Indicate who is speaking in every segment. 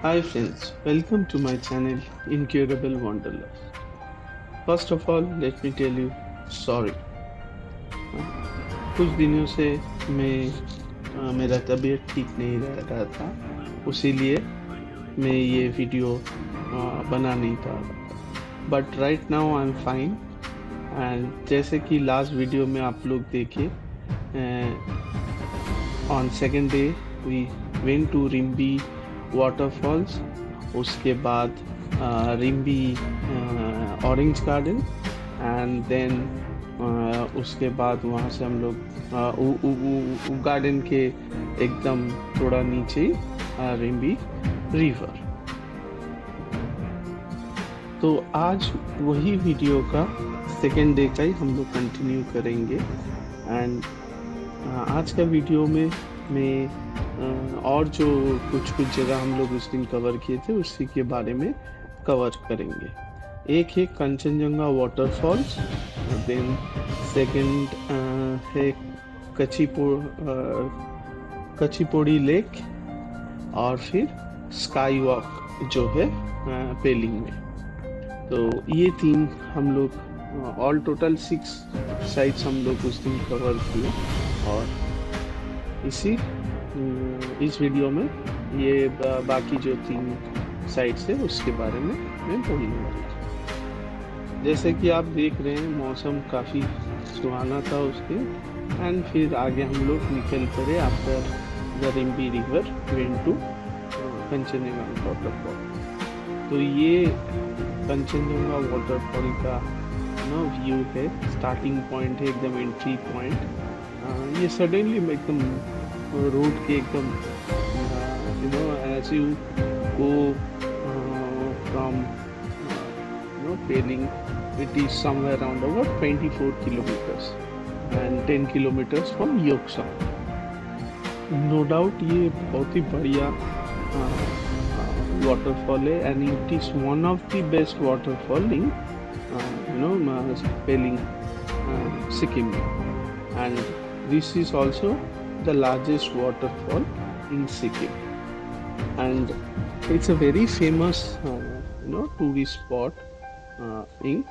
Speaker 1: Hi friends, welcome to my channel Incurablewonderlust. First of all, let me tell you sorry. कुछ दिनों से मेरा तबीयत ठीक नहीं रह रहा था, उसीलिए मैं ये वीडियो बना नहीं पा रहा था। But right now I am fine and जैसे कि लास्ट वीडियो में आप लोग देखे, on second day we went to Rimbi waterfalls, उसके बाद Rimbi orange garden and then उसके बाद वहाँ से हम लोग गार्डन के एकदम थोड़ा नीचे रिम्बी रिवर। तो आज वही वीडियो का सेकेंड डे का ही हम लोग कंटिन्यू करेंगे एंड आज का वीडियो में मैं और जो कुछ जगह हम लोग उस दिन कवर किए थे उसी के बारे में कवर करेंगे। एक है कंचनजंगा वाटरफॉल्स, देन सेकंड है कचिपोड़ी लेक और फिर स्काई वॉक जो है पेलिंग में। तो ये तीन हम लोग ऑल टोटल 6 साइट्स हम लोग उस दिन कवर किए और इस वीडियो में ये बाकी जो 3 साइट्स है उसके बारे में मैं बोलने वाला हूँ। जैसे कि आप देख रहे हैं मौसम काफ़ी सुहाना था उसके एंड फिर आगे हम लोग निकल पड़े after the Rimbi river went to Kanchenjunga waterfall. तो ये कंचनजंगा वाटरफॉल का व्यू है, स्टार्टिंग पॉइंट है, एकदम एंट्री पॉइंट। ये सडनली एकदम रोड के एकदम edge you go from Pelling, it is somewhere around about 24 kilometers and 10 kilometers from Yoksam. No doubt ये बहुत ही बढ़िया waterfall है and it is one of the best waterfall in Peling, Sikkim, and this is also the largest waterfall in Sikkim and it's a very famous tourist spot in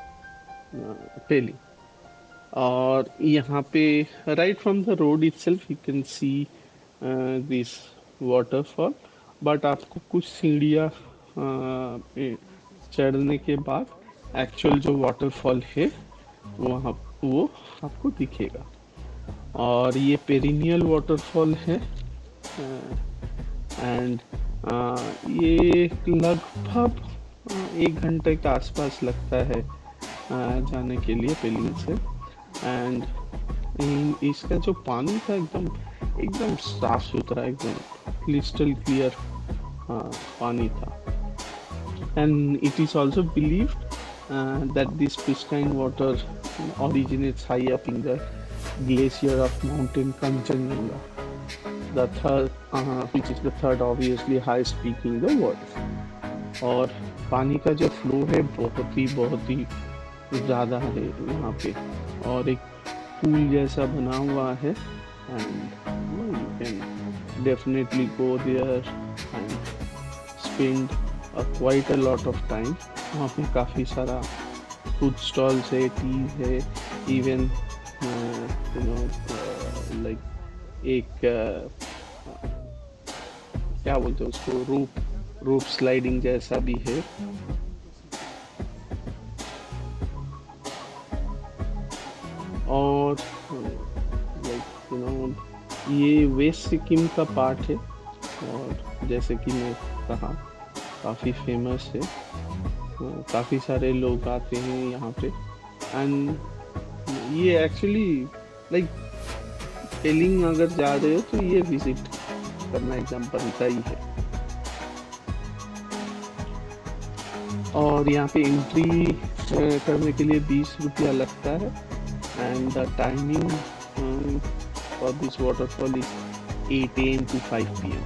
Speaker 1: Peling। और यहाँ पे right from the road itself you can see this waterfall, but आपको कुछ सीढ़ियाँ चढ़ने के बाद actual जो वाटरफॉल है वहाँ वो आपको दिखेगा। और ये पेरिनियल वाटरफॉल है एंड ये लगभग 1 घंटे के आसपास लगता है जाने के लिए पेलिंग से एंड इसका जो पानी था एकदम साफ सुथरा, एकदम क्रिस्टल क्लियर पानी था and it is also believed that this pristine water originates high up in the glacier of mountain Kanchenjunga, the third, which is the third obviously highest peak in the world। और पानी का जो flow है बहुत ही ज़्यादा है यहाँ पे और एक पूल जैसा बना हुआ है and you can definitely go there and spend quite a lot of time. वहाँ पे काफ़ी सारा फूड स्टॉल्स है, टी है, इवन लाइक एक क्या बोलते हैं उसको, रूप स्लाइडिंग जैसा भी है। और ये वेस्ट सिक्किम का पार्ट है और जैसे कि मैं कहा काफ़ी फेमस है, तो काफ़ी सारे लोग आते हैं यहाँ पे एंड ये एक्चुअली लाइक पेलिंग अगर जा रहे हो तो ये विजिट करना एकदम बनता ही है। और यहाँ पे एंट्री करने के लिए 20 रुपया लगता है and the timing for this waterfall is 8 AM to 5 PM।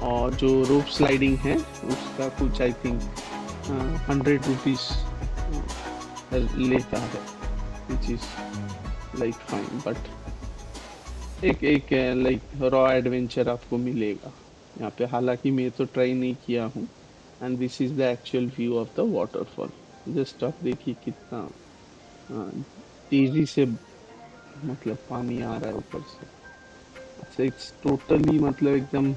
Speaker 1: और जो रोप स्लाइडिंग है उसका कुछ आई थिंक 100 रुपीज़ लेता है, which is like fine, but एक लाइक रॉ एडवेंचर आपको मिलेगा यहाँ पे, हालांकि मैं तो ट्राई नहीं किया हूँ। And this is the actual view of the waterfall. Just आप देखिए कितना अ, तेजी से मतलब पानी आ रहा है ऊपर से। अच्छा, इट्स टोटली मतलब एकदम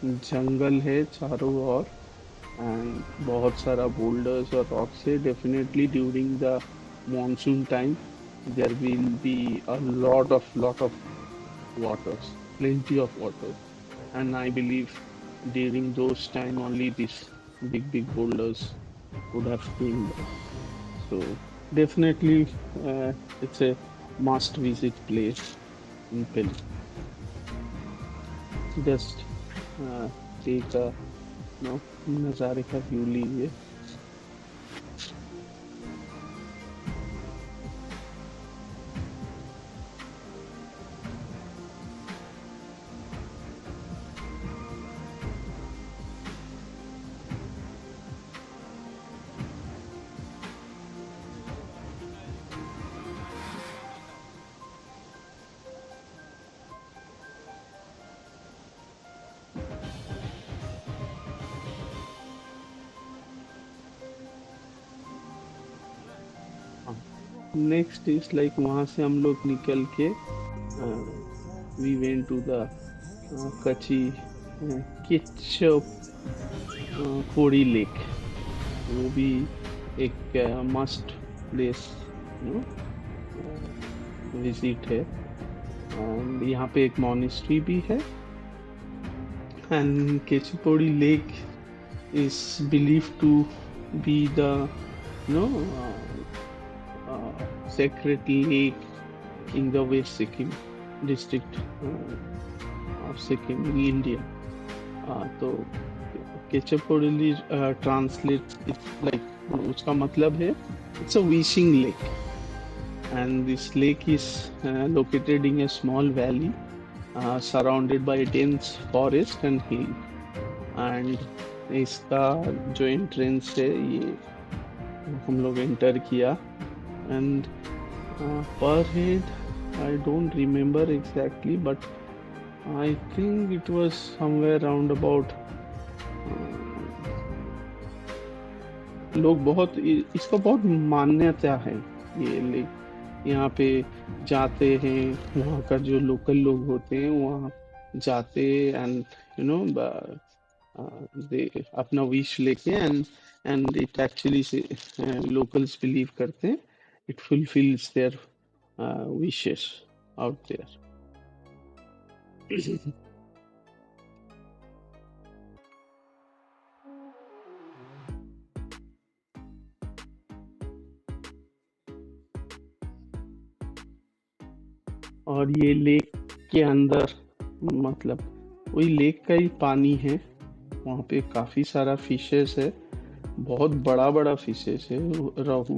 Speaker 1: जंगल है चारों ओर, एंड बहुत सारा बोल्डर्स और रॉक्स है। Definitely during the monsoon time there will be a lot of waters, plenty of waters, and I believe during those time only these big boulders would have been there. So definitely it's a must visit place in Peru. Just take a नज़ारे का view लीजिए। Next is like वहाँ से हम लोग निकल के we went to the कची किच्चोपोड़ी लेक। वो भी एक मस्ट प्लेस विजिट है। एंड यहाँ पे एक मॉनेस्ट्री भी है। And Khecheopalri lake is believed to be the you know sacred lake in the West Sikkim district of Sikkim in India. तो केचपोडली translates it's like उसका मतलब है it's a wishing lake, and this lake is located in a small valley surrounded by dense forest and hill. And इसका जो entrance है ये हम लोग एंटर किया। एंड पर head I don't remember exactly, but I think it was somewhere round about, लोग बहुत इसका बहुत मान्यता है। ये लेक यहाँ पे जाते हैं, वहाँ का जो लोकल लोग होते हैं वहाँ जाते, एंड यू नो दे अपना विश लेके, and it actually say locals believe करते हैं it fulfills their wishes out there. और ये लेक के अंदर मतलब वही लेक का ही पानी है। वहाँ पे काफी सारा फिशेस है, बहुत बड़ा बड़ा फिशेस है, रोहू।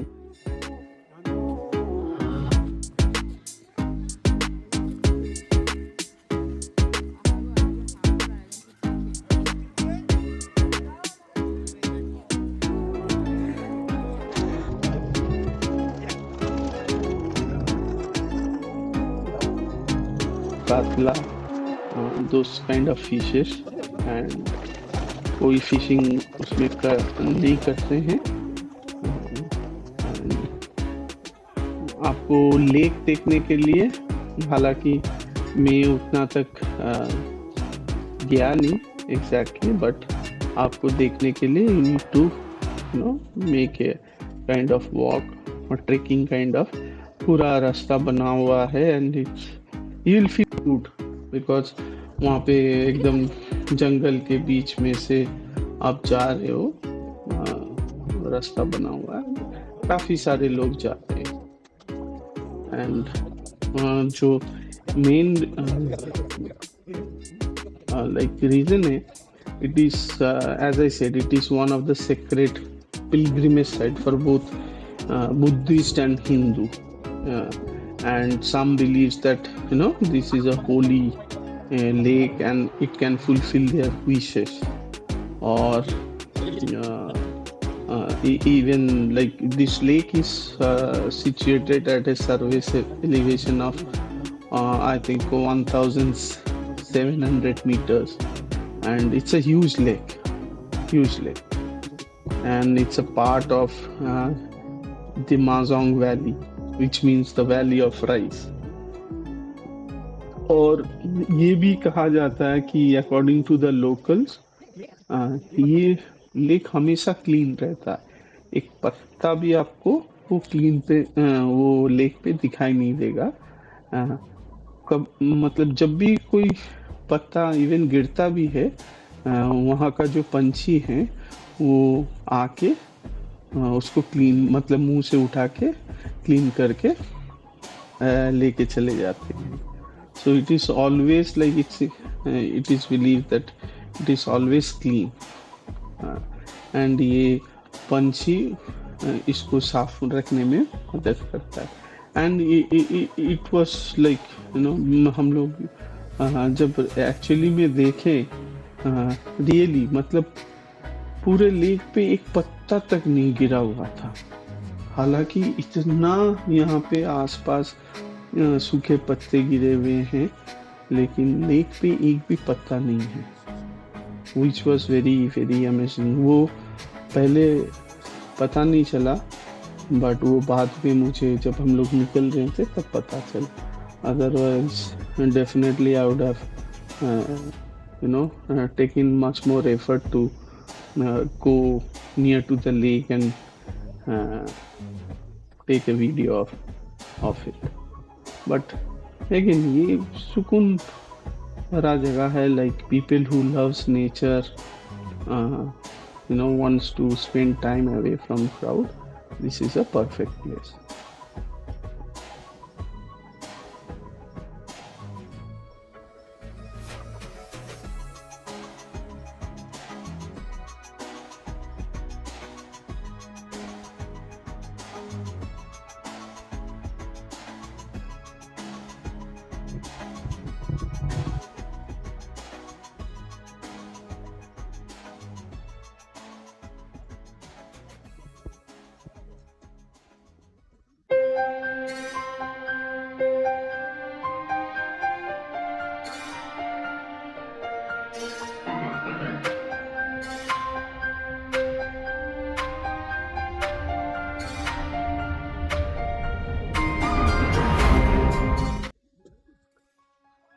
Speaker 1: कातला, those kind of fishes, and कोई फिशिंग उसमें नहीं करते हैं। आपको लेक देखने के लिए, हालांकि मैं उतना तक गया नहीं एग्जैक्टली, बट आपको देखने के लिए you need to make a kind of walk और ट्रेकिंग काइंड ऑफ पूरा रास्ता बना हुआ है। And it's you will feel good because वहाँ पे एकदम जंगल के बीच में से आप जा रहे हो, रास्ता बना हुआ है, काफी सारे लोग जाते हैं। एंड जो मेन लाइक रीजन है, it is as I said, it is one of the sacred pilgrimage site for both Buddhist and Hindu, and some believes that this is a holy lake and it can fulfill their wishes, or even like this lake is situated at a surface elevation of I think 1700 meters, and it's a huge lake, and it's a part of the Mazong Valley, which means the Valley of Rice. और ये भी कहा जाता है कि according to the locals ये lake हमेशा clean रहता है, एक पत्ता भी आपको वो क्लीन पे वो लेक पे दिखाई नहीं देगा। अ, कब मतलब जब भी कोई पत्ता इवन गिरता भी है वहाँ का जो पंछी है वो आके उसको क्लीन मतलब मुंह से उठा के क्लीन करके लेके चले जाते हैं। So it is always like it is believed that it is always clean. And ये पंछी इसको साफ रखने में मदद करता है। And it was like हम लोग जब एक्चुअली में देखें रियली मतलब पूरे लेक पे एक पत्ता तक नहीं गिरा हुआ था, हालांकि इतना यहाँ पे आसपास सूखे पत्ते गिरे हुए हैं, लेकिन लेक पे एक भी पत्ता नहीं है, which was very very amazing। वो पहले पता नहीं चला, बट वो बाद में मुझे जब हम लोग निकल रहे थे तब पता चला, otherwise definitely I would have taken much more effort to go near to the lake and take a video of it। But लेकिन ये सुकून भरा जगह है, like people who loves nature wants to spend time away from crowd, this is a perfect place।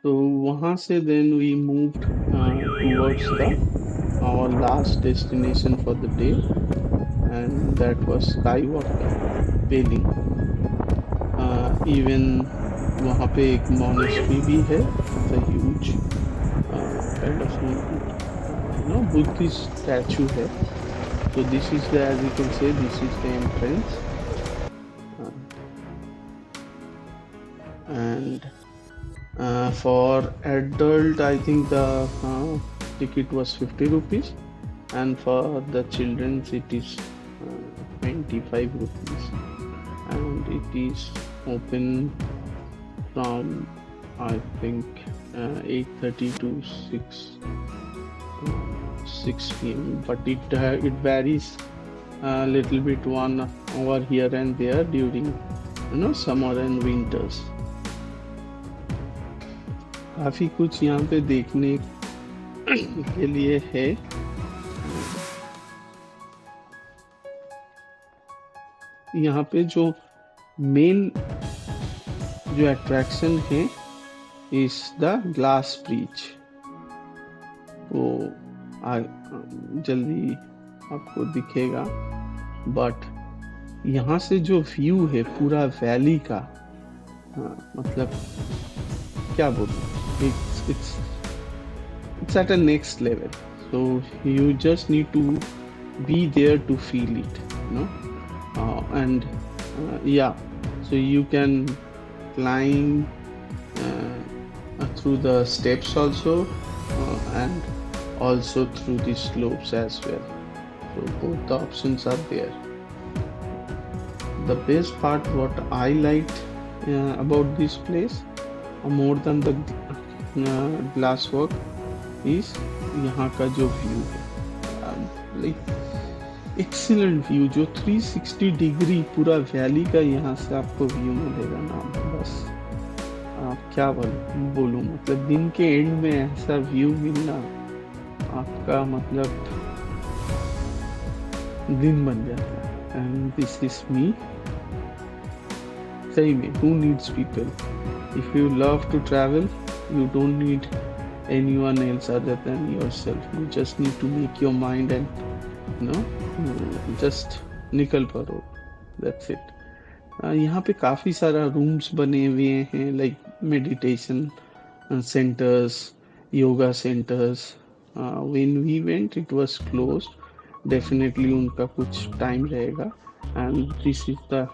Speaker 1: तो वहाँ से then we moved towards our last destination for the day, and that was Skywalk Valley। Even वहाँ पे एक monastery भी है, the huge kind of Buddhist statue है। So this is the, as you can say, this is the entrance, and for adult I think the ticket was 50 rupees, and for the children it is 25 rupees, and it is open from I think 8:30 to 6 p.m. but it varies a little bit 1 hour here and there during summer and winters। काफी कुछ यहाँ पे देखने के लिए है। यहाँ पे जो मेन जो अट्रैक्शन है इज द ग्लास ब्रिज, वो जल्दी आपको दिखेगा, बट यहाँ से जो व्यू है पूरा वैली का, मतलब क्या बोलूं, it's at a next level, so you just need to be there to feel it, and yeah, so you can climb through the steps also, and also through the slopes as well, so both the options are there। The best part what I liked about this place more than the glass work is यहाँ का जो view है, like excellent view, जो 360 degree पूरा valley का यहाँ से आपको व्यू मिलेगा ना, बस आप क्या बोलूँ, मतलब दिन के एंड में ऐसा व्यू मिलना आपका मतलब दिन बन जाता है। And this is me. सही में, who needs people? If you love to travel, you don't need anyone else other than yourself. You just need to make your mind and just निकल पड़ो। That's it. यहाँ पे काफ़ी सारा rooms बने हुए हैं, like meditation centers, yoga centers. When we went, it was closed. Definitely उनका कुछ टाइम रहेगा. And this is the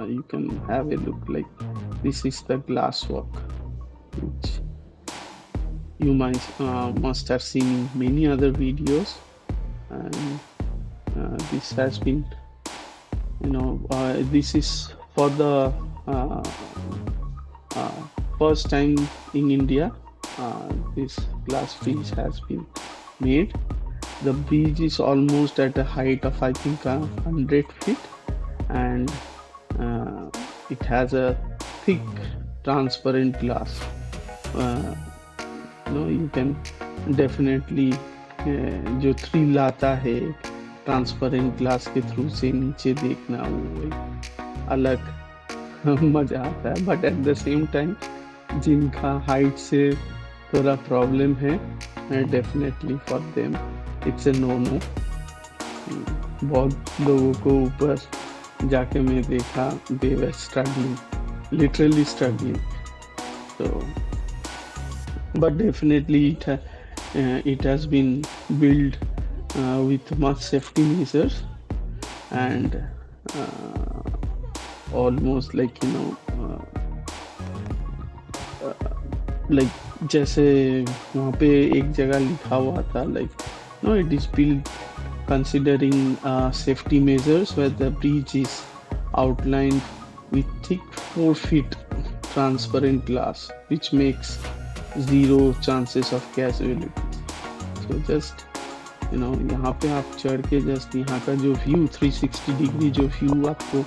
Speaker 1: you can have a look, like this is the glass walk, which you must have seen in many other videos. And this has been, this is for the first time in India. This glass bridge has been made. The bridge is almost at a height of, I think, 100 feet, and it has a thick transparent glass. You can definitely जो thrill आता है transparent glass के through से नीचे देखना, वो एक अलग मजा आता है. But at the same time जिनका हाइट से थोड़ा प्रॉब्लम है, definitely for them it's a no no. बहुत लोगों को ऊपर जाके मैं देखा, they were struggling, literally struggling. So but definitely it has been built with much safety measures, and almost like like जैसे वहाँ पे एक जगह लिखा हुआ था, like no, it is built considering safety measures, where the bridge is outlined with thick 4 feet transparent glass, which makes zero chances of casualty. So just यहाँ पे आप चढ़ के जस्ट यहाँ का जो व्यू 360 डिग्री जो व्यू आपको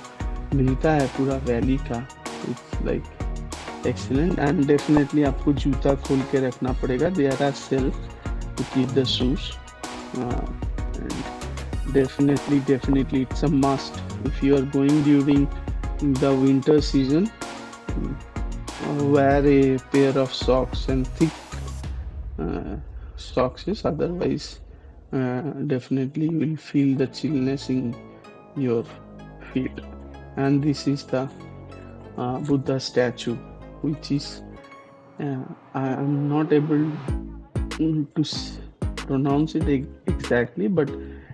Speaker 1: मिलता है पूरा वैली का, it's like excellent. And definitely आपको जूता खोल के रखना पड़ेगा. There are shelf to keep the shoes. Definitely it's a must if you are going during the winter season. Wear a pair of socks, and thick socks, otherwise definitely you will feel the chillness in your feet. And this is the Buddha statue, which is I am not able to pronounce it exactly, but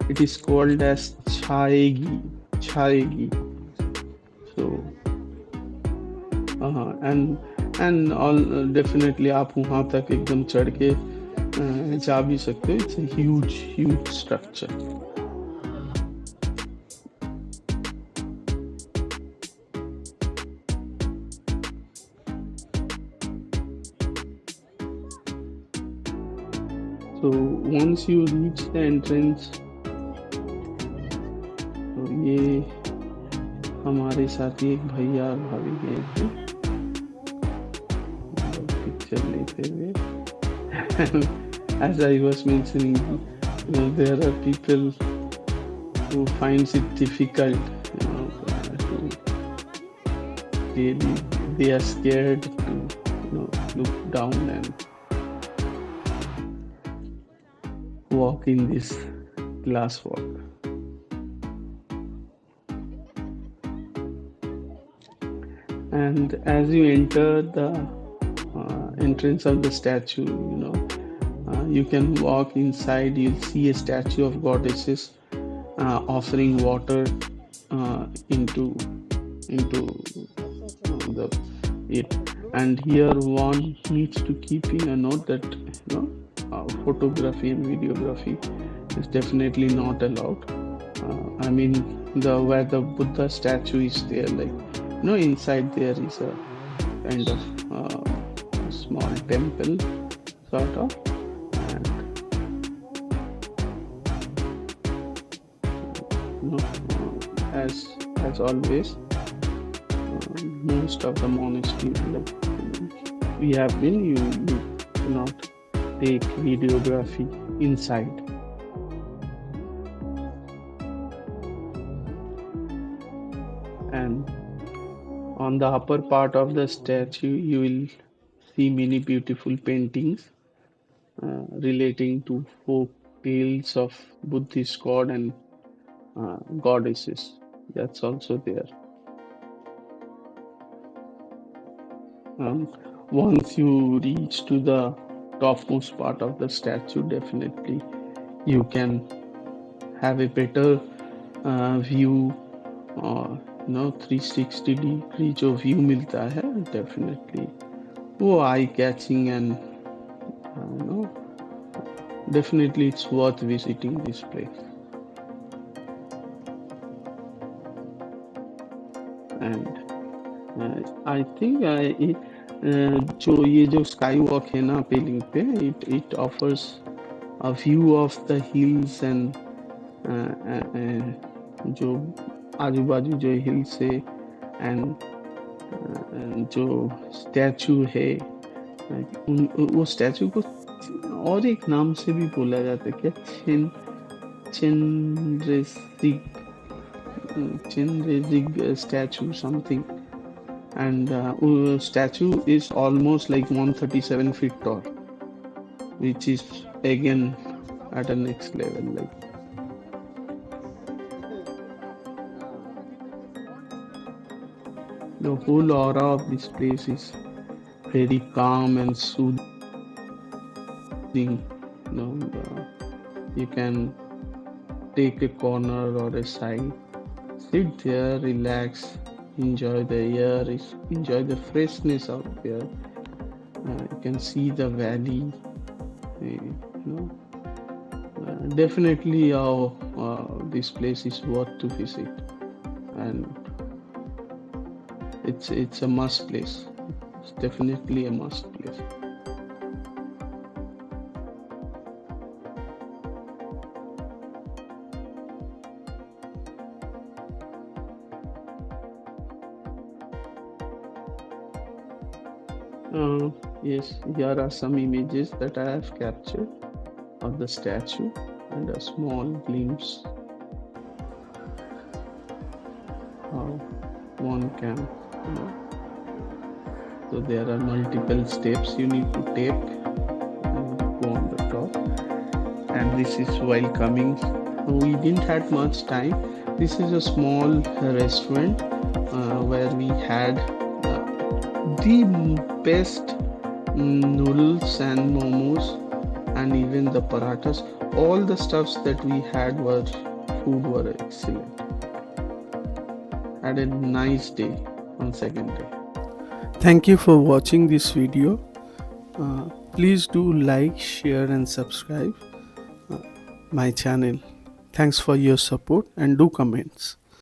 Speaker 1: it is called as Chaegi. So and all definitely आप वहाँ तक एकदम चढ़ के जा भी सकते हो. It's a huge structure. So once you reach the entrance, तो ये हमारे साथ एक भैया और भाभी गए थे पिक्चर लेते हुए. As I was mentioning, there are people who finds it difficult, they are scared to look down and walk in this glass walk. And as you enter the entrance of the statue, you can walk inside. You'll see a statue of goddesses offering water into it. And here one needs to keep in a note that photography and videography is definitely not allowed. I mean, where the Buddha statue is there, like inside there is a kind of small temple sort of. And as always, most of the monasteries we have been, you cannot take videography inside. And on the upper part of the statue, you will see many beautiful paintings relating to folk tales of Buddhist god and goddesses. That's also there. Um, Once you reach to the topmost part of the statue, definitely you can have a better view, और 360 degree जो view मिलता है definitely वो eye catching and no definitely it's worth visiting this place. And I think जो ये जो sky walk है ना पेलिंग पे it offers a view of the hills and जो आजू बाजू जो हिल्स है एंड जो स्टैचू है वो स्टैचू को और एक नाम से भी बोला जाता है क्या Chenrezig statue something and statue is almost like 137 feet tall, which is again at a next level. Like the whole aura of this place is very calm and soothing. You can take a corner or a side, sit there, relax, enjoy the air, enjoy the freshness out there. You can see the valley. Definitely this place is worth to visit, and it's a must place. It's definitely a must place. Yes, here are some images that I have captured of the statue and a small glimpse how one can, So there are multiple steps you need to take and go on the top. And this is while coming. We didn't had much time. This is a small restaurant where we had the best noodles and momos and even the parathas. All the stuffs that we had were excellent. Had a nice day on second day. Thank you for watching this video. Please do like, share and subscribe my channel. Thanks for your support and do comments.